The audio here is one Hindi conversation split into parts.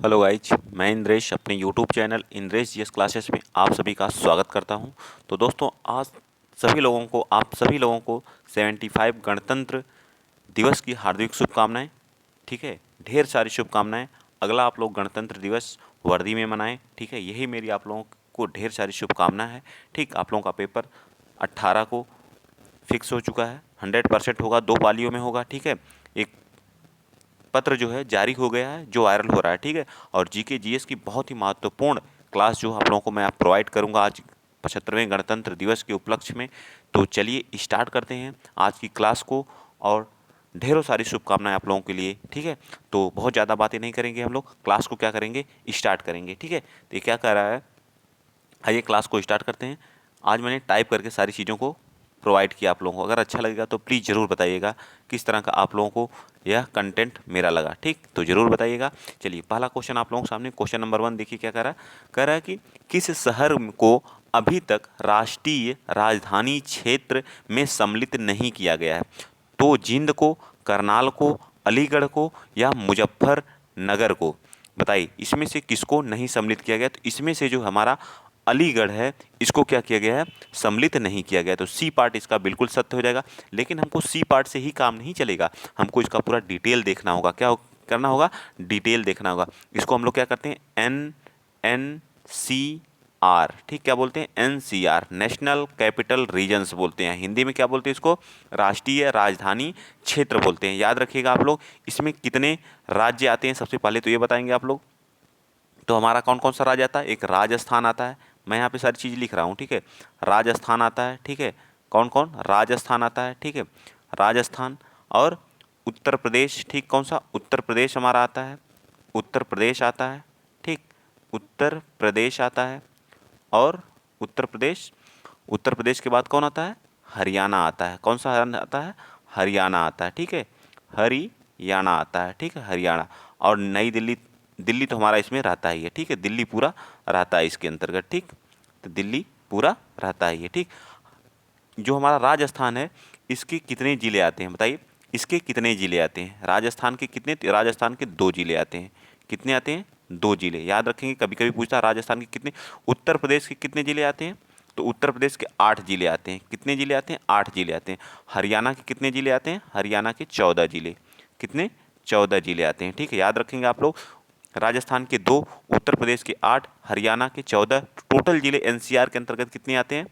हेलो गाइज, मैं इंद्रेश अपने YouTube channel Indresh GS classes में आप सभी का स्वागत करता हूं। तो दोस्तों, आज आप सभी लोगों को 75 गणतंत्र दिवस की हार्दिक शुभकामनाएं। ठीक है, ढेर सारी शुभकामनाएं। अगला आप लोग गणतंत्र दिवस वर्दी में मनाएं। ठीक है, यही मेरी आप लोगों को ढेर सारी शुभकामनाएं है। ठीक, आप लोगों का पेपर 18 को फिक्स हो चुका है, 100% होगा, 2 पालियों में होगा। ठीक है, एक पत्र जो है जारी हो गया है जो वायरल हो रहा है। ठीक है, और जीके जीएस की बहुत ही महत्वपूर्ण क्लास जो आप लोगों को मैं प्रोवाइड करूंगा आज 75वें गणतंत्र दिवस के उपलक्ष्य में। तो चलिए स्टार्ट करते हैं आज की क्लास को, और ढेरों सारी शुभकामनाएं आप लोगों के लिए। ठीक है, तो बहुत ज़्यादा बातें नहीं करेंगे, हम लोग क्लास को क्या करेंगे, स्टार्ट करेंगे। ठीक है, तो ये क्या कर रहा है, आइए क्लास को स्टार्ट करते हैं। आज मैंने टाइप करके सारी चीज़ों को प्रोवाइड किया आप लोगों को। अगर अच्छा लगेगा तो प्लीज़ ज़रूर बताइएगा किस तरह का आप लोगों को यह कंटेंट मेरा लगा। ठीक, तो ज़रूर बताइएगा। चलिए, पहला क्वेश्चन आप लोगों के सामने, क्वेश्चन नंबर 1 देखिए क्या कह रहा है कि किस शहर को अभी तक राष्ट्रीय राजधानी क्षेत्र में सम्मिलित नहीं किया गया है? तो जिंद को, करनाल को, अलीगढ़ को या मुजफ्फरनगर को? बताइए, इसमें से किसको नहीं सम्मिलित किया गया? तो इसमें से जो हमारा अलीगढ़ है, इसको क्या किया गया है, सम्मिलित नहीं किया गया। तो सी पार्ट इसका बिल्कुल सत्य हो जाएगा। लेकिन हमको सी पार्ट से ही काम नहीं चलेगा, हमको इसका पूरा डिटेल देखना होगा। करना होगा, डिटेल देखना होगा। इसको हम लोग क्या करते हैं, NNCR। ठीक, क्या बोलते हैं, NCR, नेशनल कैपिटल रीजन्स बोलते हैं। हिंदी में क्या बोलते हैं इसको, राष्ट्रीय राजधानी क्षेत्र बोलते हैं। याद रखिएगा आप लोग, इसमें कितने राज्य आते हैं सबसे पहले तो ये बताएंगे आप लोग। तो हमारा कौन कौन सा राज्य आता है, एक राजस्थान आता है। मैं यहाँ पे सारी चीज़ लिख रहा हूँ। ठीक है, राजस्थान आता है। ठीक है, कौन कौन, राजस्थान आता है। ठीक है, राजस्थान और उत्तर प्रदेश। ठीक, कौन सा, उत्तर प्रदेश हमारा आता है, उत्तर प्रदेश आता है। ठीक, उत्तर प्रदेश आता है। और उत्तर प्रदेश के बाद कौन आता है, हरियाणा आता है। कौन सा आता है, हरियाणा आता है। ठीक है, हरियाणा आता है। ठीक है, हरियाणा। और नई दिल्ली, दिल्ली तो हमारा इसमें रहता ही है। ठीक है, दिल्ली पूरा रहता है इसके अंतर्गत। ठीक, तो दिल्ली पूरा रहता ही है। ठीक, जो हमारा राजस्थान है, इसके कितने ज़िले आते हैं बताइए, इसके कितने ज़िले आते हैं? राजस्थान के कितने, राजस्थान के 2 ज़िले आते हैं। कितने आते हैं, 2 ज़िले। याद रखेंगे, कभी कभी पूछता है राजस्थान के कितने, उत्तर प्रदेश के कितने ज़िले आते हैं? तो उत्तर प्रदेश के 8 ज़िले आते हैं। कितने ज़िले आते हैं, 8 ज़िले आते हैं। हरियाणा के कितने ज़िले आते हैं, हरियाणा के 14 ज़िले। कितने, 14 ज़िले आते हैं। ठीक है, याद रखेंगे आप लोग, राजस्थान के 2, उत्तर प्रदेश के 8, हरियाणा के 14। टोटल ज़िले एनसीआर के अंतर्गत कितने आते हैं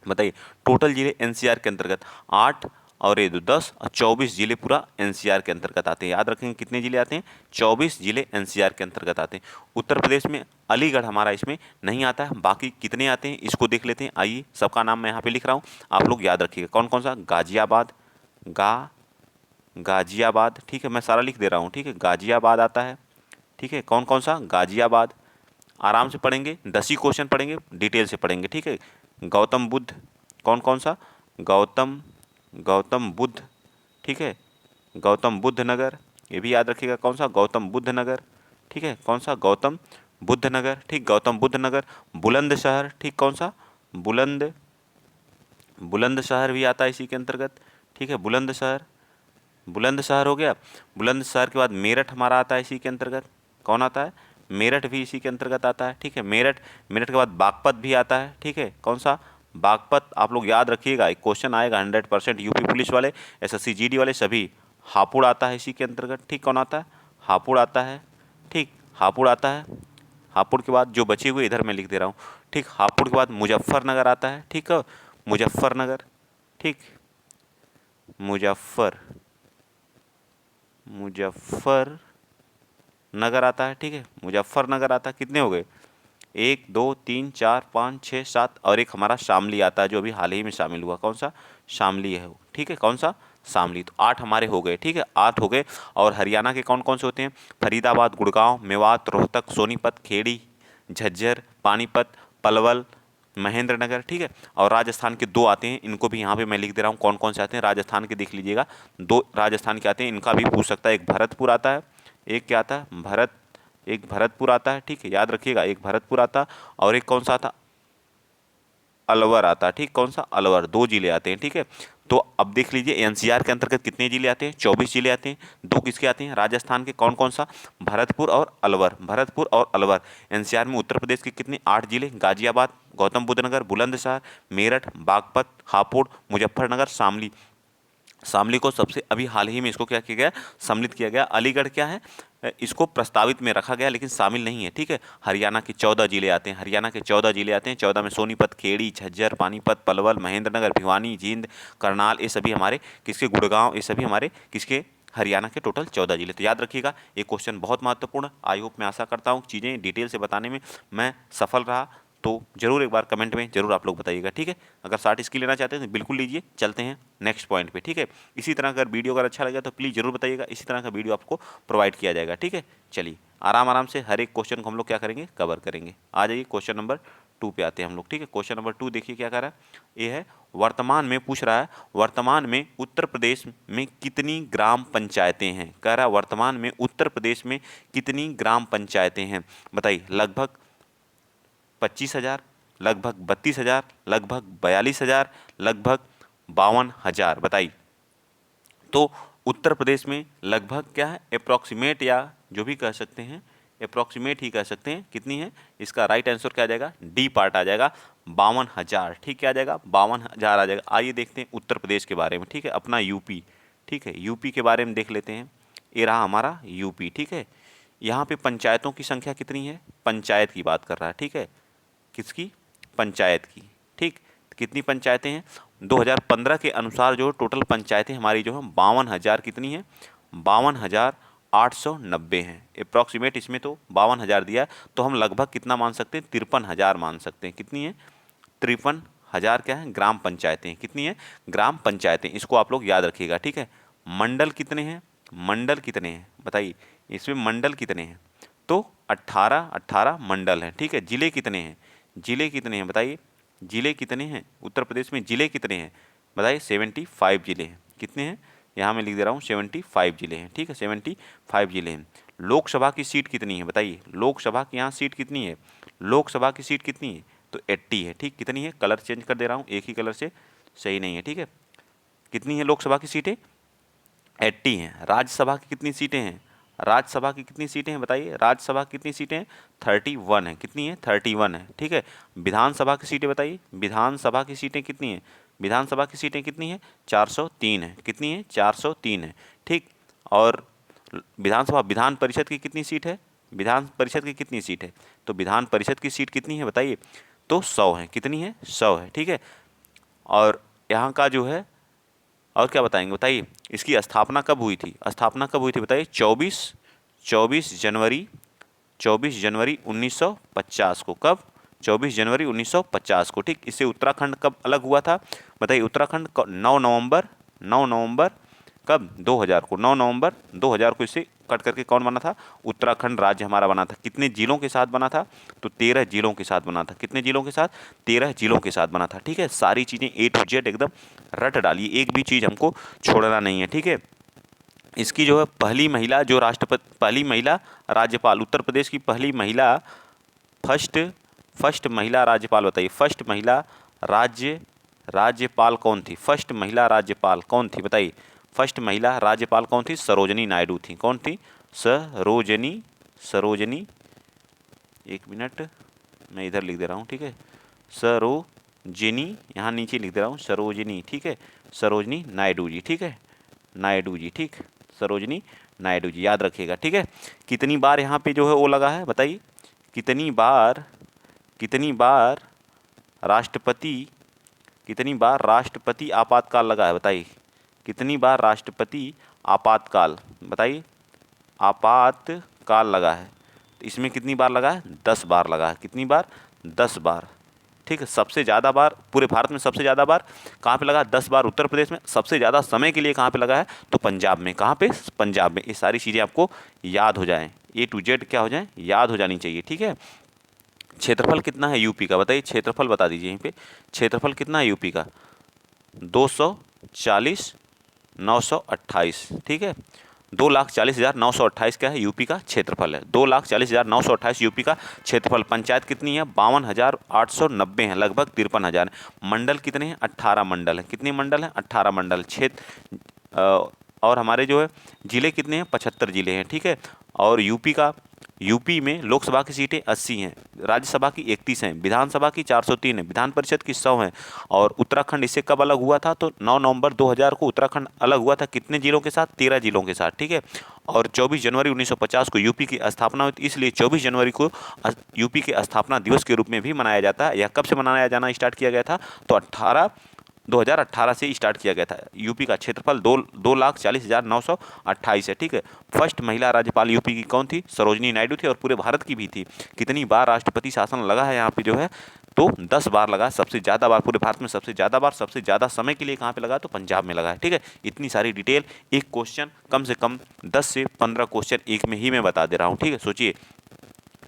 बताइए? टोटल जिले एनसीआर के अंतर्गत 8 और ये 10 और 24 जिले पूरा एनसीआर के अंतर्गत आते हैं। याद रखेंगे कितने जिले आते हैं, 24 जिले एनसीआर के अंतर्गत आते हैं। उत्तर प्रदेश में अलीगढ़ हमारा इसमें नहीं आता है। बाकी कितने आते हैं इसको देख लेते हैं। आइए, सबका नाम मैं यहाँ पे लिख रहा हूँ, आप लोग याद रखिएगा। कौन कौन सा, गाजियाबाद, गाजियाबाद। ठीक है, मैं सारा लिख दे रहा हूँ। ठीक है, गाजियाबाद आता है। ठीक है, कौन कौन सा, गाजियाबाद। आराम से पढ़ेंगे, 10 ही क्वेश्चन पढ़ेंगे, डिटेल से पढ़ेंगे। ठीक है, गौतम बुद्ध, कौन कौन सा, गौतम बुद्ध। ठीक है, गौतम बुद्ध नगर, ये भी याद रखिएगा। कौन सा, गौतम बुद्ध नगर। ठीक है, कौन सा, गौतम बुद्ध नगर। ठीक, गौतम बुद्ध नगर। बुलंदशहर। ठीक, कौन सा, बुलंदशहर भी आता है इसी के अंतर्गत। ठीक है, बुलंदशहर हो गया। बुलंदशहर के बाद मेरठ हमारा आता है इसी के अंतर्गत। कौन आता है, मेरठ भी इसी के अंतर्गत आता है। ठीक है, मेरठ के बाद बागपत भी आता है। ठीक है, कौन सा, बागपत। आप लोग याद रखिएगा, एक क्वेश्चन आएगा 100%, यूपी पुलिस वाले, एसएससी जीडी वाले सभी। हापुड़ आता है इसी के अंतर्गत। ठीक, कौन आता है, हापुड़ आता है। ठीक, हापुड़ आता है। हापुड़ के बाद जो बचे हुए इधर मैं लिख दे रहा हूँ। ठीक, हापुड़ के बाद मुजफ्फरनगर आता है। ठीक है, मुजफ्फरनगर। ठीक, मुजफ्फरनगर आता है। ठीक है, मुजफ्फरनगर आता है। कितने हो गए, 1 2 3 4 5 6 7, और एक हमारा शामली आता है जो अभी हाल ही में शामिल हुआ। कौन सा, शामली है वो। ठीक है, कौन सा, शामली। तो 8 हमारे हो गए। ठीक है, 8 हो गए। और हरियाणा के कौन कौन से होते हैं, फरीदाबाद, गुड़गांव, मेवात, रोहतक, सोनीपत, खेड़ी, झज्जर, पानीपत, पलवल, महेंद्रनगर। ठीक है, और राजस्थान के 2 आते हैं, इनको भी यहाँ पे मैं लिख दे रहा हूँ कौन कौन से आते हैं। राजस्थान के देख लीजिएगा, 2 राजस्थान के आते हैं, इनका भी पूछ सकता है। एक भरतपुर आता है, एक क्या आता है, एक भरतपुर आता है। ठीक है, याद रखिएगा, एक भरतपुर आता, और एक कौन सा आता, अलवर आता। ठीक, कौन सा, अलवर। 2 जिले आते हैं। ठीक है, तो अब देख लीजिए एनसीआर के अंतर्गत कितने जिले आते हैं, 24 जिले आते हैं। 2 किसके आते हैं, राजस्थान के। कौन कौन सा, भरतपुर और अलवर, भरतपुर और अलवर। एनसीआर में उत्तर प्रदेश के कितने, 8 जिले, गाजियाबाद, गौतम बुद्ध नगर, बुलंदशहर, मेरठ, बागपत, हापुड़, मुजफ्फरनगर, शामली। शामली को सबसे अभी हाल ही में इसको क्या किया गया, सम्मिलित किया गया। अलीगढ़ क्या है, इसको प्रस्तावित में रखा गया लेकिन शामिल नहीं है, ठीक है। हरियाणा के 14 जिले आते हैं, हरियाणा के 14 जिले आते हैं। 14 में सोनीपत, खेड़ी, झज्जर, पानीपत, पलवल, महेंद्रनगर, भिवानी, जींद, करनाल, ये सभी हमारे किसके, गुड़गांव, ये सभी हमारे किसके, हरियाणा के टोटल 14 जिले। तो याद रखिएगा ये क्वेश्चन बहुत महत्वपूर्ण। आई होप, मैं आशा करता हूँ चीज़ें डिटेल से बताने में मैं सफल रहा। तो जरूर एक बार कमेंट में जरूर आप लोग बताइएगा, ठीक है। अगर 60 इसकी लेना चाहते हैं तो बिल्कुल लीजिए। चलते हैं नेक्स्ट पॉइंट पे, ठीक है। इसी तरह अगर वीडियो अगर अच्छा लगा तो प्लीज़ जरूर बताइएगा, इसी तरह का वीडियो आपको प्रोवाइड किया जाएगा, ठीक है। चलिए आराम आराम से हर एक क्वेश्चन को हम लोग क्या करेंगे, कवर करेंगे। आ जाइए क्वेश्चन नंबर 2 पे आते हैं हम लोग, ठीक है। क्वेश्चन नंबर 2 देखिए क्या कह रहा है, ये है वर्तमान में, पूछ रहा है वर्तमान में उत्तर प्रदेश में कितनी ग्राम पंचायतें हैं। कह रहा है वर्तमान में उत्तर प्रदेश में कितनी ग्राम पंचायतें हैं। बताइए, लगभग 25,000, लगभग 32,000, लगभग 42,000, लगभग 52,000। बताइए। तो उत्तर प्रदेश में लगभग क्या है, अप्रॉक्सीमेट या जो भी कह सकते हैं, अप्रॉक्सीमेट ही कह सकते हैं, कितनी है। इसका राइट आंसर क्या आ जाएगा, डी पार्ट आ जाएगा, 52,000। ठीक, क्या आ जाएगा, 52,000 आ जाएगा। आइए देखते हैं उत्तर प्रदेश के बारे में, ठीक है, अपना यूपी, ठीक है। यूपी के बारे में देख लेते हैं। ये रहा हमारा यूपी, ठीक है। यहाँ पे पंचायतों की संख्या कितनी है, पंचायत की बात कर रहा है, ठीक है। किसकी, पंचायत की, ठीक। कितनी पंचायतें हैं, 2015 के अनुसार जो टोटल पंचायतें हमारी जो है 52,000 कितनी है, 52,890 हैं। अप्रॉक्सीमेट इसमें तो 52,000 दिया है, तो हम लगभग कितना मान सकते हैं, 53,000 मान सकते हैं। कितनी है, 53,000 क्या है, ग्राम पंचायतें। कितनी है, ग्राम पंचायतें। इसको आप लोग याद रखिएगा, ठीक है। मंडल कितने हैं, मंडल कितने हैं बताइए, इसमें मंडल कितने हैं, तो 18 मंडल हैं, ठीक है। जिले कितने हैं, जिले कितने हैं बताइए, जिले कितने हैं उत्तर प्रदेश में, जिले कितने हैं बताइए, 75 जिले हैं। कितने हैं, यहाँ मैं लिख दे रहा हूँ 75 जिले हैं, ठीक है, 75 जिले हैं। लोकसभा की सीट कितनी है बताइए, लोकसभा की यहाँ सीट कितनी है, लोकसभा की सीट कितनी है, तो 80 है, ठीक। कितनी है, कलर चेंज कर दे रहा हूँ, एक ही कलर से सही नहीं है, ठीक है। कितनी है लोकसभा की सीटें, 80 हैं। राज्यसभा की कितनी सीटें हैं, राज्यसभा की कितनी सीटें हैं बताइए, राज्यसभा की कितनी सीटें हैं, 31 है। कितनी है, 31 है, ठीक है। विधानसभा की सीटें बताइए, विधानसभा की सीटें कितनी हैं, विधानसभा की सीटें कितनी हैं, 403 है। कितनी है, 403 है, ठीक। और विधानसभा, विधान परिषद की कितनी सीट है, विधान परिषद की कितनी सीट है, तो विधान परिषद की सीट कितनी है बताइए, तो 100 है। कितनी है, 100 है, ठीक है। और यहाँ का जो है, और क्या बताएंगे बताइए, इसकी स्थापना कब हुई थी, स्थापना कब हुई थी बताइए, 24 जनवरी 1950 को। कब, 24 जनवरी 1950 को, ठीक। इससे उत्तराखंड कब अलग हुआ था बताइए, उत्तराखंड 9 नवंबर कब, 2000 को, 9 नवंबर 2000 को इससे कट करके कौन बना था, उत्तराखंड राज्य हमारा बना था। कितने जिलों के साथ बना था, तो 13 जिलों के साथ बना था। कितने जिलों के साथ, 13 जिलों के साथ बना था, ठीक है। सारी चीज़ें A to Z एकदम रट डालिए, एक भी चीज़ हमको छोड़ना नहीं है, ठीक है। इसकी जो है पहली महिला जो राष्ट्रपति, पहली महिला राज्यपाल, उत्तर प्रदेश की पहली महिला, फर्स्ट महिला राज्यपाल बताइए, फर्स्ट महिला राज्यपाल कौन थी, फर्स्ट महिला राज्यपाल कौन थी बताइए, फर्स्ट महिला राज्यपाल कौन थी, सरोजनी नायडू थी। कौन थी, सरोजनी, एक मिनट मैं इधर लिख दे रहा हूँ, ठीक है, सरोजिनी, यहाँ नीचे लिख दे रहा हूँ सरोजनी, ठीक है, सरोजनी नायडू जी, ठीक है, नायडू जी, ठीक, सरोजनी नायडू जी, याद रखिएगा, ठीक है। कितनी बार यहाँ पे जो है वो लगा है बताइए, कितनी बार राष्ट्रपति आपातकाल लगा है बताइए, कितनी बार राष्ट्रपति आपातकाल बताइए, आपातकाल लगा है। तो इसमें कितनी बार लगा है, 10 बार लगा है। कितनी बार, 10 बार, ठीक है। सबसे ज़्यादा बार पूरे भारत में, सबसे ज़्यादा बार कहाँ पे लगा, 10 बार उत्तर प्रदेश में। सबसे ज़्यादा समय के लिए कहाँ पे लगा है, तो पंजाब में। कहाँ पे, पंजाब में। ये सारी चीज़ें आपको याद हो जाएँ, A to Z क्या हो जाए, याद हो जानी चाहिए, ठीक है। क्षेत्रफल कितना है यूपी का बताइए, क्षेत्रफल बता दीजिए यहीं पे, क्षेत्रफल कितना है यूपी का, 240,928, ठीक है, 2,40,928 क्या है, यूपी का क्षेत्रफल है। 2,40,928 यूपी का क्षेत्रफल। पंचायत कितनी है, 52,890 है, लगभग 53,000। मंडल कितने हैं, 18 मंडल है। कितने मंडल हैं, 18 मंडल। क्षेत्र और हमारे जो है जिले कितने हैं, 75 जिले हैं, ठीक है। और यूपी में लोकसभा की सीटें 80 हैं, राज्यसभा की 31 हैं, विधानसभा की 403 है, विधान परिषद की 100 हैं। और उत्तराखंड इससे कब अलग हुआ था, तो 9 नवंबर 2000 को उत्तराखंड अलग हुआ था। कितने जिलों के साथ, 13 जिलों के साथ, ठीक है। और 24 जनवरी 1950 को यूपी की स्थापना हुई थी, इसलिए 24 जनवरी को यूपी के स्थापना दिवस के रूप में भी मनाया जाता है। यह कब से मनाया जाना स्टार्ट किया गया था, तो 2018 से स्टार्ट किया गया था। यूपी का क्षेत्रफल 2,40,928 है, ठीक है। फर्स्ट महिला राज्यपाल यूपी की कौन थी, सरोजनी नायडू थी, और पूरे भारत की भी थी। कितनी बार राष्ट्रपति शासन लगा है यहाँ पे जो है, तो 10 बार लगा। सबसे ज़्यादा बार पूरे भारत में, सबसे ज़्यादा बार, सबसे ज़्यादा समय के लिए कहाँ पे लगा, तो पंजाब में लगा है, ठीक है। इतनी सारी डिटेल, एक क्वेश्चन कम से कम 10 से 15 क्वेश्चन एक में ही मैं बता दे रहा हूँ, ठीक है। सोचिए,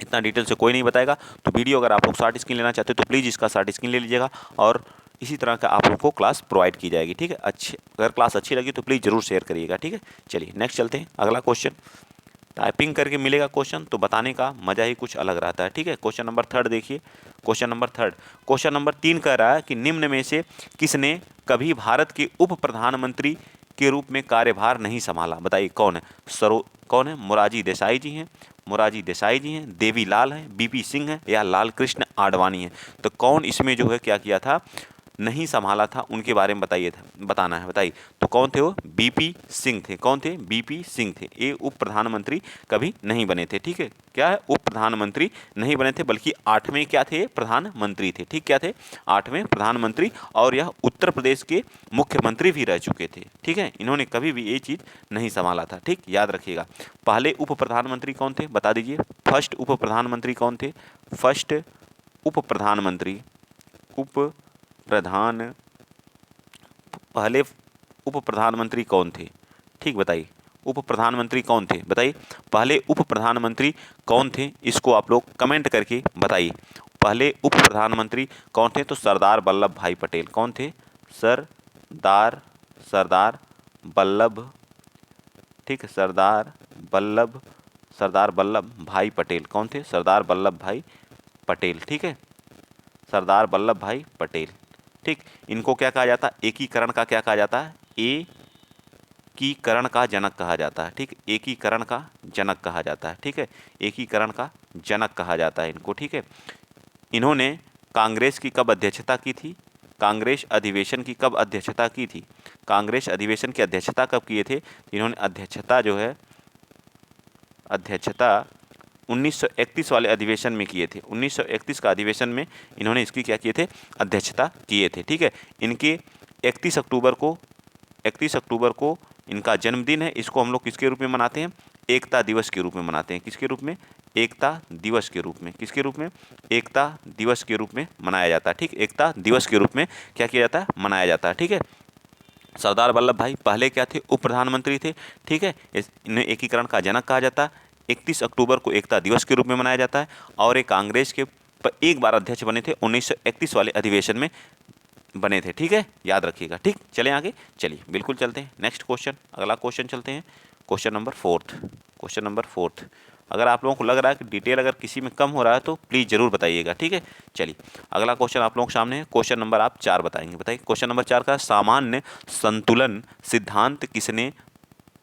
इतना डिटेल से कोई नहीं बताएगा। तो वीडियो अगर आप लोग शॉर्ट स्क्रीन लेना चाहते हो तो प्लीज़ इसका शॉर्ट स्क्रीन ले लीजिएगा, और इसी तरह का आप लोगों को क्लास प्रोवाइड की जाएगी, ठीक है। अगर क्लास अच्छी लगी तो प्लीज़ जरूर शेयर करिएगा, ठीक है। चलिए नेक्स्ट चलते हैं। अगला क्वेश्चन, टाइपिंग करके मिलेगा क्वेश्चन तो बताने का मजा ही कुछ अलग रहता है, ठीक है। क्वेश्चन नंबर 3 देखिए। क्वेश्चन नंबर 3 कह रहा है कि निम्न में से किसने कभी भारत के उप प्रधानमंत्री के रूप में कार्यभार नहीं संभाला, बताइए कौन है। कौन है, मोरारजी देसाई जी हैं, देवीलाल हैं, बीपी सिंह हैं, या लाल कृष्ण आडवाणी हैं। तो कौन इसमें जो है क्या किया था, नहीं संभाला था, उनके बारे में बताना है, बताइए। तो कौन थे वो, बीपी सिंह थे। कौन थे, बीपी सिंह थे। ये उप प्रधानमंत्री कभी नहीं बने थे, ठीक है। क्या है, उप प्रधानमंत्री नहीं बने थे, बल्कि 8वें क्या थे, प्रधानमंत्री थे, ठीक। क्या थे, 8वें प्रधानमंत्री। और यह उत्तर प्रदेश के मुख्यमंत्री भी रह चुके थे, ठीक है। इन्होंने कभी भी ये चीज़ नहीं संभाला था, ठीक, याद रखिएगा। पहले उप प्रधानमंत्री कौन थे, बता दीजिए। फर्स्ट उप प्रधानमंत्री कौन थे, फर्स्ट उप प्रधानमंत्री, पहले उप प्रधानमंत्री कौन थे, ठीक, बताइए। उप प्रधानमंत्री कौन थे, बताइए। पहले उप प्रधानमंत्री कौन थे, इसको आप लोग कमेंट करके बताइए। पहले उप प्रधानमंत्री कौन थे, तो सरदार वल्लभ भाई पटेल। कौन थे, सरदार वल्लभ, ठीक है, सरदार वल्लभ भाई पटेल। कौन थे, सरदार वल्लभ भाई पटेल, ठीक है, सरदार वल्लभ भाई पटेल, ठीक। इनको क्या कहा जाता है, एकीकरण का क्या कहा जाता है, एकीकरण का जनक कहा जाता है, ठीक। एकीकरण का जनक कहा जाता है, ठीक है। एकीकरण का जनक कहा जाता है इनको, ठीक है। इन्होंने कांग्रेस की कब अध्यक्षता की थी, कांग्रेस अधिवेशन की कब अध्यक्षता की थी, कांग्रेस अधिवेशन की अध्यक्षता कब किए थे। इन्होंने अध्यक्षता 1931 वाले अधिवेशन में किए थे। 1931 का अधिवेशन में इन्होंने इसकी क्या किए थे, अध्यक्षता किए थे, ठीक है। इनके 31 अक्टूबर को इनका जन्मदिन है। इसको हम लोग किसके रूप में मनाते हैं, एकता दिवस के रूप में मनाते हैं। किसके रूप में, एकता दिवस के रूप में। किसके रूप में, एकता दिवस के रूप में मनाया जाता है, ठीक। एकता दिवस के रूप में क्या किया जाता है, मनाया जाता है, ठीक है। सरदार वल्लभ भाई पहले क्या थे, उप प्रधानमंत्री थे, ठीक है। इन्हें एकीकरण का जनक कहा जाता है। 31 अक्टूबर को एकता दिवस के रूप में मनाया जाता है। और एक कांग्रेस के एक बार अध्यक्ष बने थे, 1931 वाले अधिवेशन में बने थे, ठीक है, याद रखिएगा, ठीक। चलें आगे, चलिए बिल्कुल चलते हैं नेक्स्ट क्वेश्चन। अगला क्वेश्चन चलते हैं, क्वेश्चन नंबर 4। अगर आप लोगों को लग रहा है कि डिटेल अगर किसी में कम हो रहा है तो प्लीज़ ज़रूर बताइएगा, ठीक है। चलिए अगला क्वेश्चन आप लोगों के सामने है। क्वेश्चन नंबर आप 4 बताएंगे, बताइए। क्वेश्चन नंबर 4 का, सामान्य संतुलन सिद्धांत किसने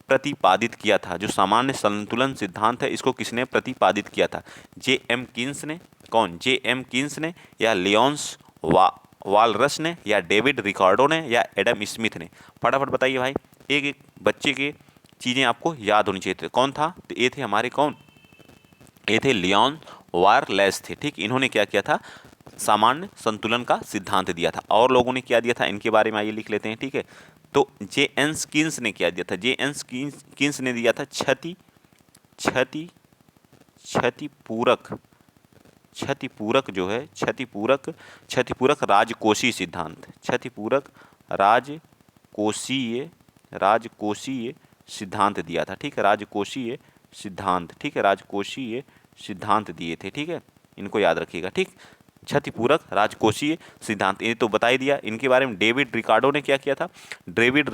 प्रतिपादित किया था। जो सामान्य संतुलन सिद्धांत है इसको किसने प्रतिपादित किया था, J.M. कीन्स ने। कौन, J.M. कीन्स ने, या लियोन्स वालरस ने, या डेविड रिकार्डो ने, या एडम स्मिथ ने। फटाफट बताइए भाई, एक एक बच्चे के चीज़ें आपको याद होनी चाहिए। कौन था, तो ये थे हमारे कौन, ये थे लियोन वारलेस थे, ठीक। इन्होंने क्या किया था, सामान्य संतुलन का सिद्धांत दिया था। और लोगों ने क्या दिया था, इनके बारे में आइए लिख लेते हैं, ठीक है। तो J.N. कीन्स ने क्या दिया था, J.N. कीन्स ने दिया था क्षतिपूरक जो है, क्षतिपूरक राजकोषीय सिद्धांत, क्षतिपूरक राजकोषीय सिद्धांत दिया था, ठीक है। राजकोषीय सिद्धांत, ठीक है, राजकोषीय सिद्धांत दिए थे, ठीक है। इनको याद रखिएगा, ठीक। क्षतिपूरक राजकोषीय सिद्धांत, ये तो बता ही दिया। इनके बारे में डेविड रिकार्डो ने क्या किया था, डेविड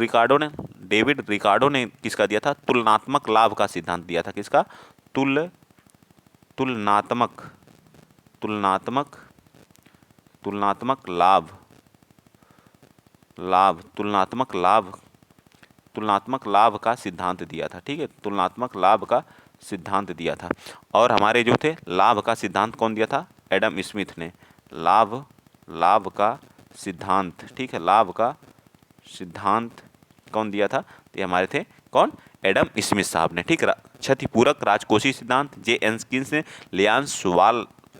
डेविड रिकार्डो ने किसका दिया था? तुलनात्मक लाभ का सिद्धांत दिया था। किसका? तुलनात्मक तुलनात्मक तुलनात्मक लाभ तुलनात्मक लाभ का सिद्धांत दिया था। ठीक है, तुलनात्मक लाभ का सिद्धांत दिया था। और हमारे जो थे लाभ का सिद्धांत कौन दिया था? एडम स्मिथ ने। लाभ का सिद्धांत, ठीक है, लाभ का सिद्धांत कौन दिया था? ये हमारे थे कौन? एडम स्मिथ साहब ने। ठीक, क्षतिपूरक राजकोषीय सिद्धांत जे एनस्किंस ने। लियांस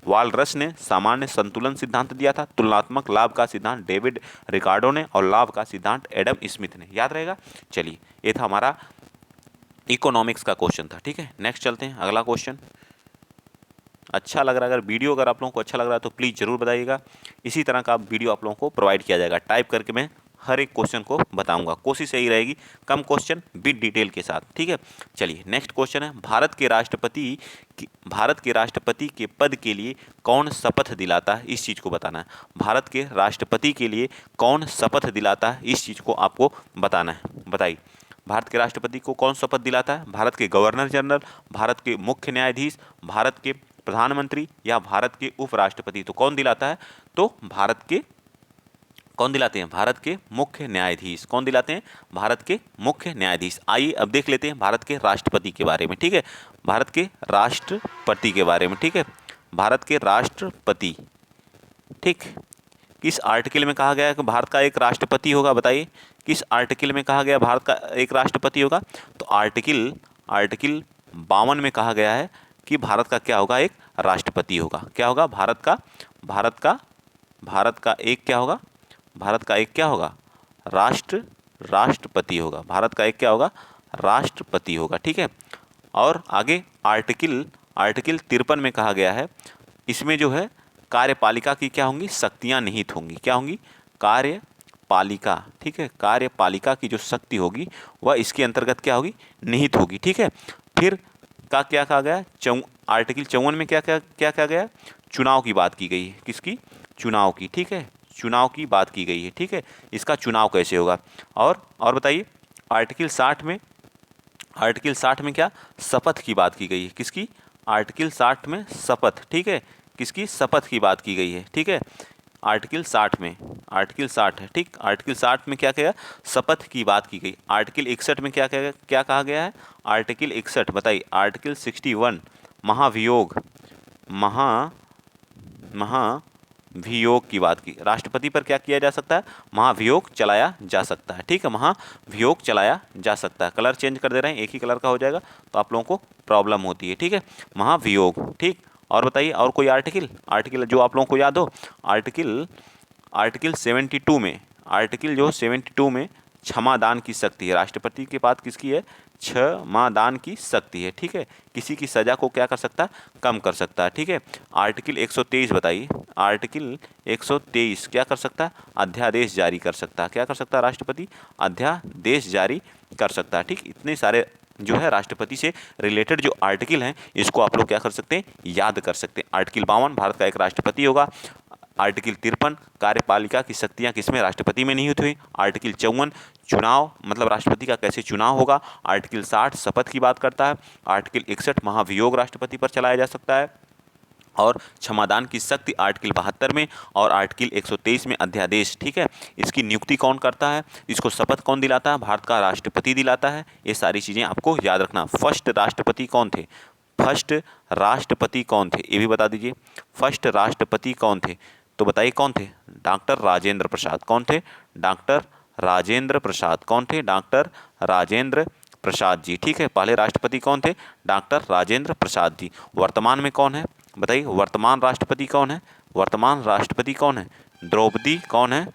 वालरस ने सामान्य संतुलन सिद्धांत दिया था। तुलनात्मक लाभ का सिद्धांत डेविड रिकार्डो ने, और लाभ का सिद्धांत एडम स्मिथ ने। याद रहेगा। चलिए, ये था हमारा इकोनॉमिक्स का क्वेश्चन था। ठीक है, नेक्स्ट चलते हैं, अगला क्वेश्चन। अच्छा लग रहा है, अगर वीडियो अगर आप लोगों को अच्छा लग रहा है तो प्लीज़ ज़रूर बताइएगा। इसी तरह का वीडियो आप लोगों को प्रोवाइड किया जाएगा, टाइप करके मैं हर एक क्वेश्चन को बताऊंगा। कोशिश यही रहेगी, कम क्वेश्चन विद डिटेल के साथ। ठीक है, चलिए नेक्स्ट क्वेश्चन है, भारत के राष्ट्रपति के पद के लिए कौन शपथ दिलाता है? इस चीज़ को बताना है। भारत के राष्ट्रपति के लिए कौन शपथ दिलाता है? इस चीज़ को आपको बताना है। बताइए, भारत के राष्ट्रपति को कौन शपथ दिलाता है? भारत के गवर्नर जनरल, भारत के मुख्य न्यायाधीश, भारत के प्रधानमंत्री, या भारत के उपराष्ट्रपति? तो कौन दिलाता है? तो कौन दिलाते हैं? भारत के मुख्य न्यायाधीश। कौन दिलाते हैं? भारत के मुख्य न्यायाधीश। आइए अब देख लेते हैं भारत के राष्ट्रपति के बारे में। ठीक है, भारत के राष्ट्रपति के बारे में। ठीक है, भारत के राष्ट्रपति, ठीक, किस आर्टिकल में कहा गया है कि भारत का एक राष्ट्रपति होगा? बताइए, किस आर्टिकल में कहा गया भारत का एक राष्ट्रपति होगा? तो आर्टिकल 52 में कहा गया है कि भारत का क्या होगा? एक राष्ट्रपति होगा। क्या होगा? भारत का एक क्या होगा? भारत का एक क्या होगा? राष्ट्रपति होगा। भारत का एक क्या होगा? राष्ट्रपति होगा। ठीक है, और आगे आर्टिकल 53 में कहा गया है, इसमें जो है कार्यपालिका की क्या होंगी? शक्तियां निहित होंगी। क्या होंगी? कार्यपालिका। ठीक है, कार्यपालिका की जो शक्ति होगी वह इसके अंतर्गत क्या होगी? निहित होगी। ठीक है, फिर का क्या कहा गया? आर्टिकल 54 में क्या कहा गया? चुनाव की बात की गई है। किसकी? चुनाव की। ठीक है, चुनाव की बात की गई है। ठीक है, इसका चुनाव कैसे होगा? और बताइए, आर्टिकल 60 में क्या? शपथ की बात की गई है। किसकी? आर्टिकल 60 में शपथ। ठीक है, किसकी? शपथ की बात की गई है। ठीक है, आर्टिकल 60 है। ठीक, आर्टिकल 60 में क्या कहा? शपथ की बात की गई। आर्टिकल 61 में क्या कहा गया है? आर्टिकल 61 बताइए। आर्टिकल 61 महाभियोग की बात की। राष्ट्रपति पर क्या किया जा सकता है? महाभियोग चलाया जा सकता है। ठीक है, महाभियोग चलाया जा सकता है। कलर चेंज कर दे रहे हैं, एक ही कलर का हो जाएगा तो आप लोगों को प्रॉब्लम होती है। ठीक है, महाभियोग। ठीक, और बताइए, और कोई आर्टिकल जो आप लोगों को याद हो? आर्टिकल 72 में, आर्टिकल जो 72 में क्षमादान की शक्ति है। राष्ट्रपति के पास किसकी है? क्षमादान की शक्ति है। ठीक है, किसी की सजा को क्या कर सकता है? कम कर सकता है। ठीक है, आर्टिकल 123 बताइए। आर्टिकल 123 क्या कर सकता है? अध्यादेश जारी कर सकता है। क्या कर सकता है राष्ट्रपति? अध्यादेश जारी कर सकता है। ठीक, इतने सारे जो है राष्ट्रपति से रिलेटेड जो आर्टिकल हैं, इसको आप लोग क्या कर सकते हैं? याद कर सकते हैं। आर्टिकल 52 भारत का एक राष्ट्रपति होगा। आर्टिकल 53 कार्यपालिका की शक्तियां किसमें? राष्ट्रपति में निहित हुई। आर्टिकल 54 चुनाव, मतलब राष्ट्रपति का कैसे चुनाव होगा। आर्टिकल 60 शपथ की बात करता है। आर्टिकल 61 महाभियोग राष्ट्रपति पर चलाया जा सकता है। और क्षमादान की शक्ति आर्टिकल 72 में, और आर्टिकल 123 में अध्यादेश। ठीक है, इसकी नियुक्ति कौन करता है? इसको शपथ कौन दिलाता है? भारत का राष्ट्रपति दिलाता है। ये सारी चीज़ें आपको याद रखना। फर्स्ट राष्ट्रपति कौन थे? ये भी बता दीजिए। फर्स्ट राष्ट्रपति कौन थे? तो बताइए कौन थे? डॉक्टर राजेंद्र प्रसाद। कौन थे? डॉक्टर राजेंद्र प्रसाद। कौन थे? डॉक्टर राजेंद्र प्रसाद जी। ठीक है, पहले राष्ट्रपति कौन थे? डॉक्टर राजेंद्र प्रसाद जी। वर्तमान में कौन है? बताइए, वर्तमान राष्ट्रपति कौन है? वर्तमान राष्ट्रपति कौन है? द्रौपदी कौन है?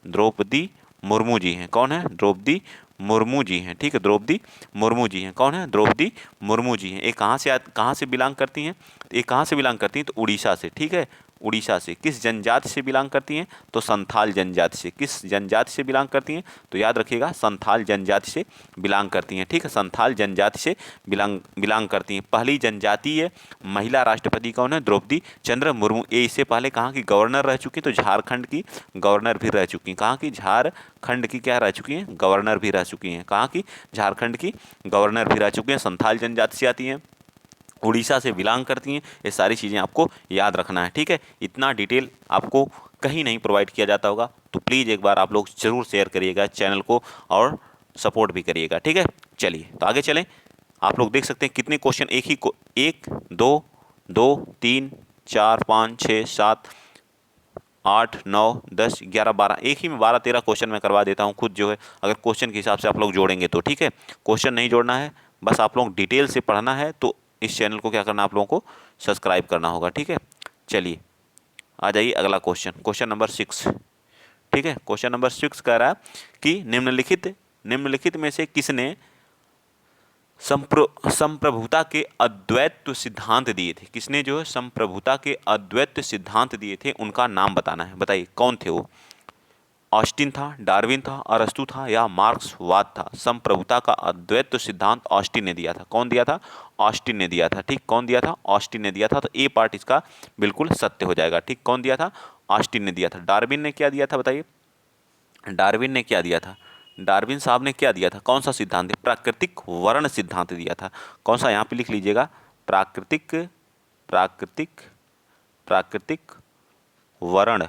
द्रौपदी मुर्मू जी हैं। कौन है? द्रौपदी मुर्मू जी हैं। ठीक है, द्रौपदी मुर्मू जी हैं। कौन है? द्रौपदी मुर्मू जी हैं। ये कहाँ से बिलोंग करती हैं? ये कहाँ से बिलोंग करती हैं? तो उड़ीसा से। ठीक है, उड़ीसा से। किस जनजाति से बिलोंग करती हैं? तो संथाल जनजाति से। किस जनजाति से बिलोंग करती हैं? तो याद रखिएगा संथाल जनजाति से बिलोंग करती हैं। ठीक है, संथाल जनजाति से बिलोंग करती हैं। पहली जनजातीय महिला राष्ट्रपति कौन है? द्रौपदी चंद्र मुर्मू। ये इससे पहले कहाँ की गवर्नर रह चुकी, तो झारखंड की गवर्नर भी रह चुकी हैं। कहाँ की? झारखंड की क्या रह चुकी हैं? गवर्नर भी रह चुकी हैं। कहाँ की? झारखंड की गवर्नर भी रह चुकी हैं। संथाल जनजाति से आती हैं, उड़ीसा से बिलोंग करती हैं। ये सारी चीज़ें आपको याद रखना है। ठीक है, इतना डिटेल आपको कहीं नहीं प्रोवाइड किया जाता होगा, तो प्लीज़ एक बार आप लोग ज़रूर शेयर करिएगा चैनल को और सपोर्ट भी करिएगा। ठीक है, चलिए तो आगे चलें। आप लोग देख सकते हैं कितने क्वेश्चन एक दो दो 3 4 5 6 7 8 9 10 11 12 एक ही में 12 13 क्वेश्चन मैं करवा देता हूँ खुद जो है, अगर क्वेश्चन के हिसाब से आप लोग जोड़ेंगे तो। ठीक है, क्वेश्चन नहीं जोड़ना है, बस आप लोग डिटेल से पढ़ना है, तो इस चैनल को क्या करना, आप लोगों को सब्सक्राइब करना होगा। ठीक है, चलिए आ जाइए अगला क्वेश्चन, क्वेश्चन नंबर 6। ठीक है, क्वेश्चन नंबर 6 कह रहा है कि निम्नलिखित में से किसने संप्रभुता के अद्वैत सिद्धांत दिए थे? किसने जो है संप्रभुता के अद्वैत सिद्धांत दिए थे, उनका नाम बताना है। बताइए कौन थे वो? ऑस्टिन था, डार्विन था, अरस्तू था या मार्क्सवाद था? संप्रभुता का अद्वैत सिद्धांत ऑस्टिन ने दिया था। कौन दिया था? ऑस्टिन ने दिया था। ठीक, कौन दिया था? ऑस्टिन ने दिया था। तो ए पार्ट इसका बिल्कुल सत्य हो जाएगा। ठीक, कौन दिया था? ऑस्टिन ने दिया था। डार्विन ने क्या दिया था? बताइए, डार्विन ने क्या दिया था? डार्विन साहब ने क्या दिया था? कौन सा सिद्धांत है? प्राकृतिक वर्ण सिद्धांत दिया था। कौन सा? यहाँ पे लिख लीजिएगा, प्राकृतिक प्राकृतिक प्राकृतिक वर्ण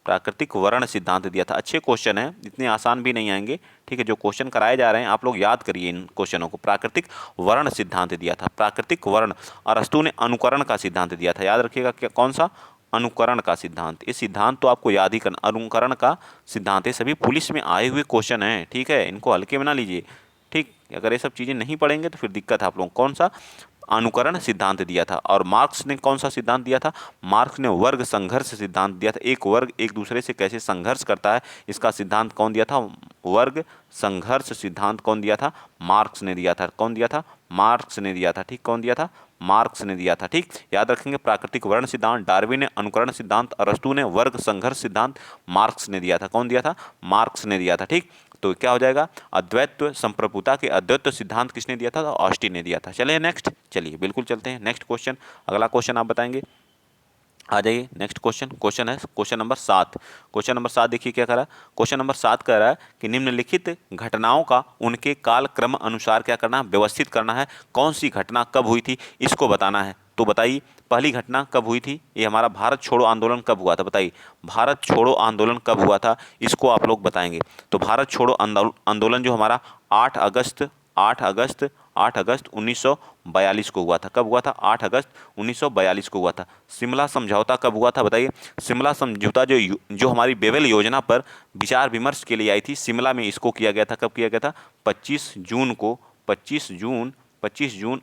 प्राकृतिक वर्ण सिद्धांत दिया था। अच्छे क्वेश्चन हैं, इतने आसान भी नहीं आएंगे। ठीक है, जो क्वेश्चन कराए जा रहे हैं आप लोग याद करिए इन क्वेश्चनों को। प्राकृतिक वर्ण सिद्धांत दिया था, प्राकृतिक वर्ण। अरस्तू ने अनुकरण का सिद्धांत दिया था। याद रखिएगा क्या, कौन सा? अनुकरण का सिद्धांत। ये सिद्धांत तो आपको याद ही करना, अनुकरण का सिद्धांत। ये सभी पुलिस में आए हुए क्वेश्चन हैं। ठीक है, इनको हल्के में ना लीजिए। ठीक, अगर ये सब चीज़ें नहीं पढ़ेंगे तो फिर दिक्कत है आप लोग। कौन सा? अनुकरण सिद्धांत दिया था। और मार्क्स ने कौन सा सिद्धांत दिया था? मार्क्स ने वर्ग संघर्ष सिद्धांत दिया था। एक वर्ग एक दूसरे से कैसे संघर्ष करता है, इसका सिद्धांत कौन दिया था? वर्ग संघर्ष सिद्धांत कौन दिया था? मार्क्स ने दिया था। कौन दिया था? मार्क्स ने दिया था। ठीक, कौन दिया था? मार्क्स ने दिया था। ठीक, याद रखेंगे, प्राकृतिक वर्ण सिद्धांत, डार्विन ने अनुकरण सिद्धांत, अरस्तू ने वर्ग संघर्ष सिद्धांत, मार्क्स ने दिया था। कौन दिया था? मार्क्स ने दिया था। ठीक, तो क्या हो जाएगा? अद्वैत संप्रभुता के अद्वैत सिद्धांत किसने दिया था? तो ऑस्टिन ने दिया था। चलिए नेक्स्ट, चलिए बिल्कुल चलते हैं नेक्स्ट क्वेश्चन। अगला क्वेश्चन आप बताएंगे, आ जाइए नेक्स्ट क्वेश्चन। क्वेश्चन है क्वेश्चन नंबर 7। क्वेश्चन नंबर 7 देखिए क्या कह रहा है। क्वेश्चन नंबर 7 कह रहा है कि निम्नलिखित घटनाओं का उनके कालक्रम अनुसार क्या करना है? व्यवस्थित करना है। कौन सी घटना कब हुई थी, इसको बताना है। तो बताइए पहली घटना कब हुई थी? ये हमारा भारत छोड़ो आंदोलन कब हुआ था? बताइए भारत छोड़ो आंदोलन कब हुआ था, इसको आप लोग बताएंगे। तो भारत छोड़ो आंदोलन जो हमारा 8 अगस्त 1942 को हुआ था। कब हुआ था? 8 अगस्त 1942 को हुआ था। शिमला समझौता कब हुआ था? बताइए। शिमला समझौता जो हमारी बेवेल योजना पर विचार विमर्श के लिए आई थी, शिमला में इसको किया गया था। कब किया गया था? 25 जून को। 25 जून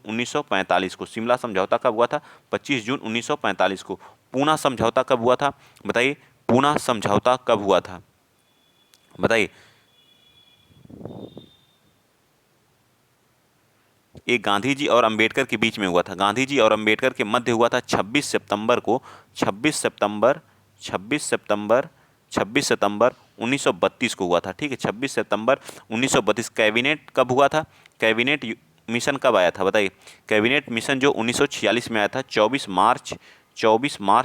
1945 को शिमला समझौता कब हुआ था? 25 जून 1945 को। पूना समझौता कब हुआ था? बताइए पूना समझौता कब हुआ था? बताइए। ये गांधी जी और अंबेडकर के बीच में हुआ था। गांधी जी और अंबेडकर के मध्य हुआ था 26 सितंबर को। 26 सितंबर 1932 को हुआ था। ठीक है, 26 सितंबर 1932। कैबिनेट कब हुआ था? कैबिनेट मिशन कब आया था? बताइए। कैबिनेट मिशन जो 1946 में आया था, 24 मार्च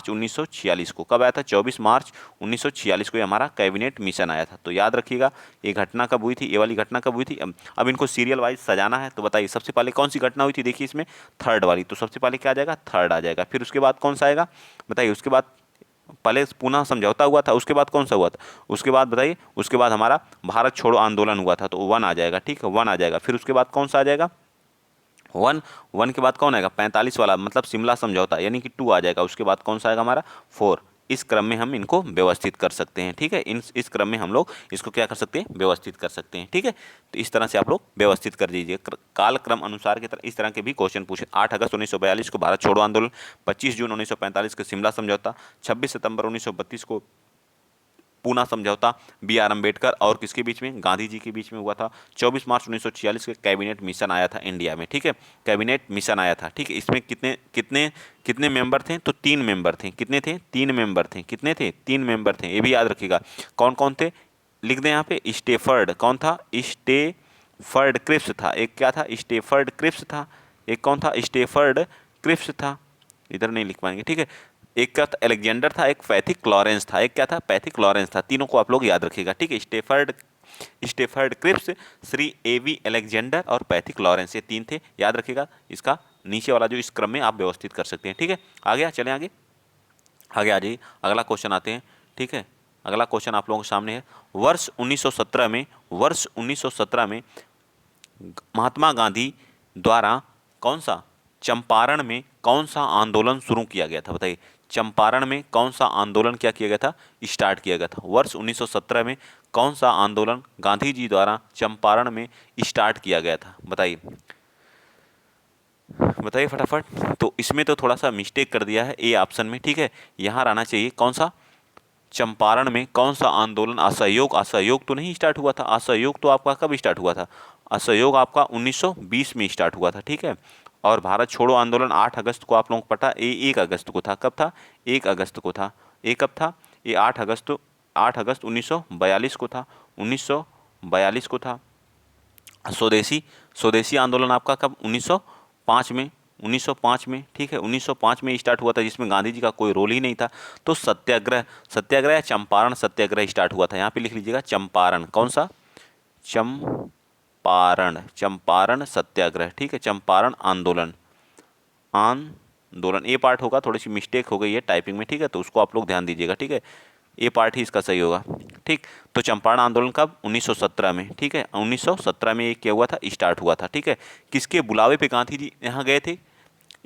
1946 को। कब आया था? 24 मार्च 1946 को ये हमारा कैबिनेट मिशन आया था। तो याद रखिएगा ये घटना कब हुई थी, ये वाली घटना कब हुई थी। अब इनको सीरियल वाइज सजाना है। तो बताइए सबसे पहले कौन सी घटना हुई थी? देखिए इसमें थर्ड वाली, तो सबसे पहले क्या आ जाएगा? थर्ड आ जाएगा। फिर उसके बाद कौन सा आएगा? बताइए। उसके बाद पहले पुनः समझौता हुआ था, उसके बाद कौन सा हुआ था? उसके बाद बताइए। उसके बाद हमारा भारत छोड़ो आंदोलन हुआ था, तो 1 आ जाएगा। ठीक है, 1 आ जाएगा। फिर उसके बाद कौन सा आ जाएगा? 1 के बाद कौन आएगा? 45 वाला, मतलब शिमला समझौता, यानी कि 2 आ जाएगा। उसके बाद कौन सा आएगा? हमारा 4। इस क्रम में हम इनको व्यवस्थित कर सकते हैं। ठीक है, इस क्रम में हम लोग इसको क्या कर सकते हैं? व्यवस्थित कर सकते हैं। ठीक है, तो इस तरह से आप लोग व्यवस्थित कर दीजिए काल क्रम अनुसार की तरह। इस तरह के भी क्वेश्चन पूछे। 8 अगस्त 1942 को भारत छोड़ो आंदोलन, 25 जून 1945 को शिमला समझौता, 26 सितंबर 1932 को पूना समझौता बी आर अम्बेडकर और किसके बीच में, गांधी जी के बीच में हुआ था। 24 मार्च 1946 के कैबिनेट मिशन आया था इंडिया में, ठीक है, कैबिनेट मिशन आया था, ठीक है। इसमें कितने कितने कितने मेंबर थे, तो 3 मेंबर थे। कितने थे, 3 मेंबर थे। कितने थे, 3 मेंबर थे, ये भी याद रखिएगा। कौन कौन थे, लिख दें यहाँ पे। स्टेफर्ड, कौन था, स्टेफर्ड क्रिप्स था। एक क्या था, स्टेफर्ड क्रिप्स था। एक कौन था, स्टेफर्ड क्रिप्स था। इधर नहीं लिख पाएंगे, ठीक है। एक क्या था, अलेक्जेंडर था। एक पैथिक लॉरेंस था। एक क्या था, पैथिक लॉरेंस था। तीनों को आप लोग याद रखिएगा, ठीक है। स्टेफर्ड क्रिप्स, श्री एवी अलेक्जेंडर और पैथिक लॉरेंस, ये 3 थे, याद रखिएगा। इसका नीचे वाला जो इस क्रम में आप व्यवस्थित कर सकते हैं, ठीक है। आ गया, चलें आगे, आगे आ जाइए। अगला क्वेश्चन आते हैं, ठीक है। अगला क्वेश्चन आप लोगों के सामने है। वर्ष 1917 में महात्मा गांधी द्वारा कौन सा, चंपारण में कौन सा आंदोलन शुरू किया गया था, बताइए। चंपारण में कौन सा आंदोलन क्या किया गया था, स्टार्ट किया गया था। वर्ष 1917 में कौन सा आंदोलन गांधी जी द्वारा चंपारण में स्टार्ट किया गया था, बताइए, बताइए फटाफट। तो इसमें तो थोड़ा सा मिस्टेक कर दिया है ए ऑप्शन में, ठीक है। यहाँ रहना चाहिए कौन सा, चंपारण में कौन सा आंदोलन, असहयोग। असहयोग तो नहीं स्टार्ट हुआ था। असहयोग तो आपका कब स्टार्ट हुआ था, असहयोग आपका 1920 में स्टार्ट हुआ था, ठीक है। और भारत छोड़ो आंदोलन 8 अगस्त को आप लोगों को पता, ये 1 अगस्त को था। कब था, 1 अगस्त को था। ये कब था, ये 8 अगस्त 1942 को था। 1942 को था। स्वदेशी स्वदेशी आंदोलन आपका कब, 1905 में। 1905 में, ठीक है, 1905 में स्टार्ट हुआ था, जिसमें गांधी जी का कोई रोल ही नहीं था। तो सत्याग्रह, सत्याग्रह या चंपारण सत्याग्रह स्टार्ट हुआ था। यहाँ पे लिख लीजिएगा चंपारण, कौन सा, चंपारण, चंपारण सत्याग्रह, ठीक है, चंपारण आंदोलन। आंदोलन ये पार्ट होगा, थोड़ी सी मिस्टेक हो गई है टाइपिंग में, ठीक है, तो उसको आप लोग ध्यान दीजिएगा, ठीक है। ये पार्ट ही इसका सही होगा, ठीक। तो चंपारण आंदोलन कब, 1917 में, ठीक है। 1917 में ये क्या हुआ था, स्टार्ट हुआ था, ठीक है। किसके बुलावे पे गांधी जी यहाँ गए थे।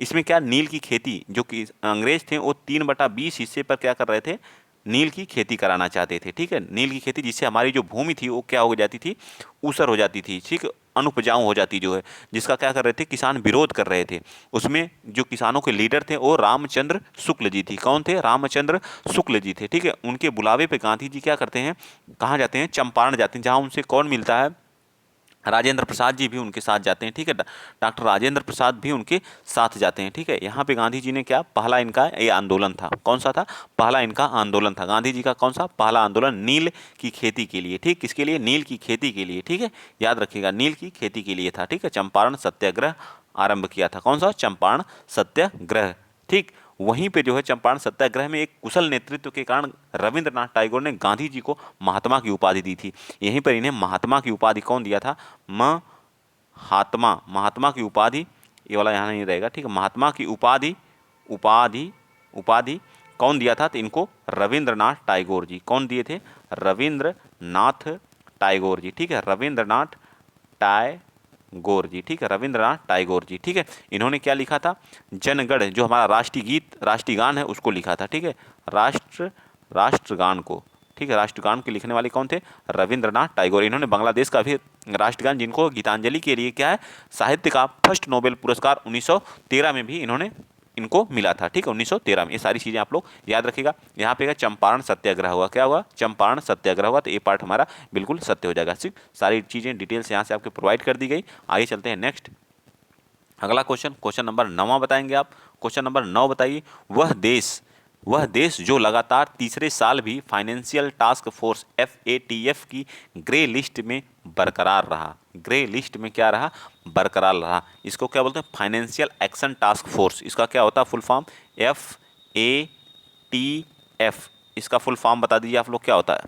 इसमें क्या, नील की खेती, जो कि अंग्रेज थे वो 3/20 हिस्से पर क्या कर रहे थे, नील की खेती कराना चाहते थे, ठीक है। नील की खेती, जिससे हमारी जो भूमि थी वो क्या हो जाती थी, ऊसर हो जाती थी, ठीक, अनुपजाऊ हो जाती जो है, जिसका क्या कर रहे थे, किसान विरोध कर रहे थे। उसमें जो किसानों के लीडर थे वो रामचंद्र शुक्ल जी थी। कौन थे, रामचंद्र शुक्ल जी थे, ठीक है। उनके बुलावे पे गांधी जी क्या करते हैं, कहाँ जाते हैं, चंपारण जाते हैं, जहाँ उनसे कौन मिलता है, राजेंद्र प्रसाद जी भी उनके साथ जाते हैं, ठीक है। डॉक्टर राजेंद्र प्रसाद भी उनके साथ जाते हैं, ठीक है। यहाँ पे गांधी जी ने क्या, पहला इनका ये आंदोलन था, कौन सा था, पहला इनका आंदोलन था गांधी जी का, कौन सा, पहला आंदोलन नील की खेती के लिए, ठीक, किसके लिए, नील की खेती के लिए, ठीक है। याद रखिएगा, नील की खेती के लिए था, ठीक है। चंपारण सत्याग्रह आरंभ किया था, कौन सा, चंपारण सत्याग्रह, ठीक। वहीं पे जो है चंपारण सत्याग्रह में एक कुशल नेतृत्व के कारण रविंद्रनाथ टैगोर ने गांधी जी को महात्मा की उपाधि दी थी। यहीं पर इन्हें महात्मा की उपाधि कौन दिया था, महात्मा, महात्मा की उपाधि, ये वाला यहाँ नहीं रहेगा, ठीक है। महात्मा की उपाधि, उपाधि उपाधि कौन दिया था, तो इनको रविंद्रनाथ टैगोर जी, कौन दिए थे, रविंद्रनाथ टैगोर जी, ठीक है, रविंद्रनाथ टैगोर जी, ठीक है, रविंद्रनाथ टैगोर जी, ठीक है। इन्होंने क्या लिखा था, जनगण, जो हमारा राष्ट्रीय गीत, राष्ट्रीय गान है, उसको लिखा था, ठीक है। राष्ट्रगान को, ठीक है, राष्ट्रगान के लिखने वाले कौन थे, रविंद्रनाथ टैगोर। इन्होंने बांग्लादेश का भी राष्ट्रगान, जिनको गीतांजलि के लिए क्या है, साहित्य का फर्स्ट नोबेल पुरस्कार 1913 में भी इनको मिला था, ठीक है, 1913 में। ये सारी चीज़ें आप लोग याद रखिएगा। यहाँ पे चंपारण सत्याग्रह हुआ, क्या हुआ, चंपारण सत्याग्रह हुआ, तो ये पार्ट हमारा बिल्कुल सत्य हो जाएगा, ठीक। सारी चीज़ें डिटेल्स यहाँ से आपको प्रोवाइड कर दी गई। आगे चलते हैं नेक्स्ट, अगला क्वेश्चन, क्वेश्चन नंबर 9 बताएंगे आप। क्वेश्चन नंबर 9 बताइए, वह देश जो लगातार तीसरे साल भी फाइनेंशियल टास्क फोर्स FATF की ग्रे लिस्ट में बरकरार रहा, ग्रे लिस्ट में क्या रहा, बरकरार रहा, इसको क्या बोलते हैं, फाइनेंशियल एक्शन टास्क फोर्स। इसका क्या होता है फुल फॉर्म, FATF, इसका फुल फॉर्म बता दीजिए आप लोग, क्या होता है,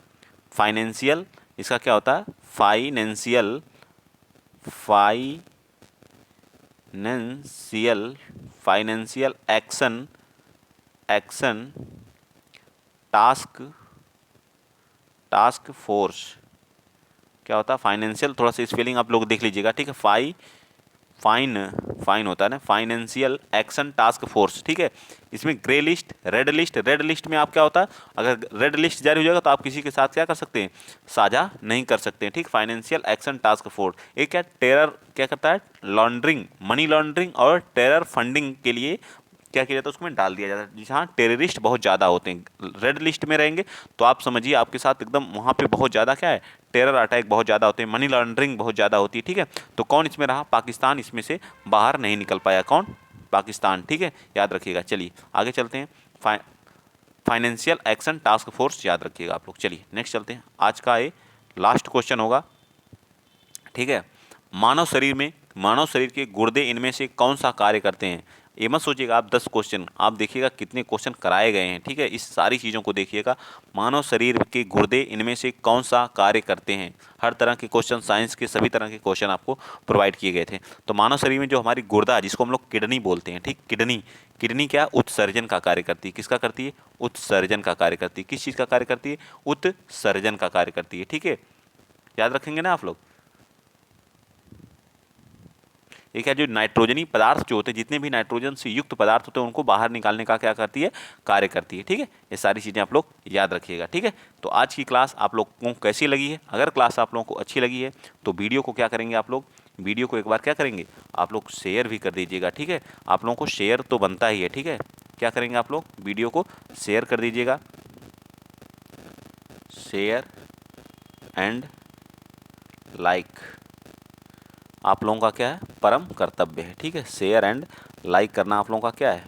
फाइनेंशियल, इसका क्या होता है, financial financial action task force, क्या होता है, फाइनेंशियल, थोड़ा सा स्पेलिंग आप लोग देख लीजिएगा, ठीक है। फाइन होता है ना, फाइनेंशियल एक्शन टास्क फोर्स, ठीक है। इसमें grey list, red list, red list में आप क्या होता है, अगर रेड लिस्ट जारी हो जाएगा तो आप किसी के साथ क्या कर सकते हैं, साझा नहीं कर सकते हैं, ठीक। फाइनेंशियल एक्शन टास्क फोर्स एक क्या, टेरर क्या करता है, लॉन्ड्रिंग, मनी लॉन्ड्रिंग और टेरर फंडिंग के लिए क्या किया जाता है, उसमें डाल दिया जाता है। जहाँ टेररिस्ट बहुत ज़्यादा होते हैं, रेड लिस्ट में रहेंगे तो आप समझिए आपके साथ एकदम वहाँ पे बहुत ज़्यादा क्या है, टेरर अटैक बहुत ज़्यादा होते हैं, मनी लॉन्ड्रिंग बहुत ज़्यादा होती है। ठीक है, तो कौन इसमें रहा, पाकिस्तान इसमें से बाहर नहीं निकल पाया, कौन, पाकिस्तान। ठीक है, याद रखिएगा। चलिए आगे चलते हैं, फाइनेंशियल एक्शन टास्क फोर्स याद रखिएगा आप लोग। चलिए नेक्स्ट चलते हैं, आज का ये लास्ट क्वेश्चन होगा। ठीक है, मानव शरीर के गुर्दे इनमें से कौन सा कार्य करते हैं। ये मत सोचिएगा आप 10 क्वेश्चन, आप देखिएगा कितने क्वेश्चन कराए गए हैं। ठीक है, इस सारी चीज़ों को देखिएगा। मानव शरीर के गुर्दे इनमें से कौन सा कार्य करते हैं, हर तरह के क्वेश्चन, साइंस के सभी तरह के क्वेश्चन आपको प्रोवाइड किए गए थे। तो मानव शरीर में जो हमारी गुर्दा, जिसको हम लोग किडनी बोलते हैं, ठीक, किडनी क्या, उत्सर्जन का कार्य करती है। किसका करती है, उत्सर्जन का कार्य करती है। किस चीज़ का कार्य करती है, उत्सर्जन का कार्य करती है। ठीक है, याद रखेंगे ना आप लोग। ये क्या, जो नाइट्रोजनी पदार्थ जो होते हैं, जितने भी नाइट्रोजन से युक्त पदार्थ होते हैं, उनको बाहर निकालने का क्या करती है, कार्य करती है। ठीक है, ये सारी चीज़ें आप लोग याद रखिएगा। ठीक है, तो आज की क्लास आप लोगों को कैसी लगी है। अगर क्लास आप लोगों को अच्छी लगी है तो वीडियो को क्या करेंगे आप लोग, वीडियो को एक बार क्या करेंगे आप लोग, शेयर भी कर दीजिएगा। ठीक है, आप लोगों को शेयर तो बनता ही है। ठीक है, क्या करेंगे आप लोग, वीडियो को शेयर कर दीजिएगा, शेयर एंड लाइक आप लोगों का क्या है, परम कर्तव्य है। ठीक है, शेयर एंड लाइक करना आप लोगों का क्या है,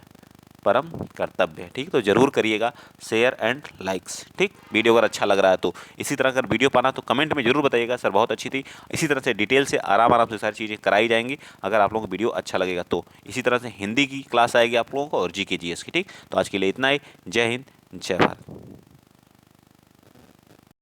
परम कर्तव्य है। ठीक, तो जरूर करिएगा शेयर एंड लाइक्स। ठीक, वीडियो अगर अच्छा लग रहा है तो। इसी तरह अगर वीडियो पाना तो कमेंट में जरूर बताइएगा, सर बहुत अच्छी थी। इसी तरह से डिटेल से आराम से सारी चीज़ें कराई जाएंगी अगर आप लोगों को वीडियो अच्छा लगेगा तो। इसी तरह से हिंदी की क्लास आएगी आप लोगों को और GK GS की। ठीक, तो आज के लिए इतना ही। जय हिंद, जय भारत।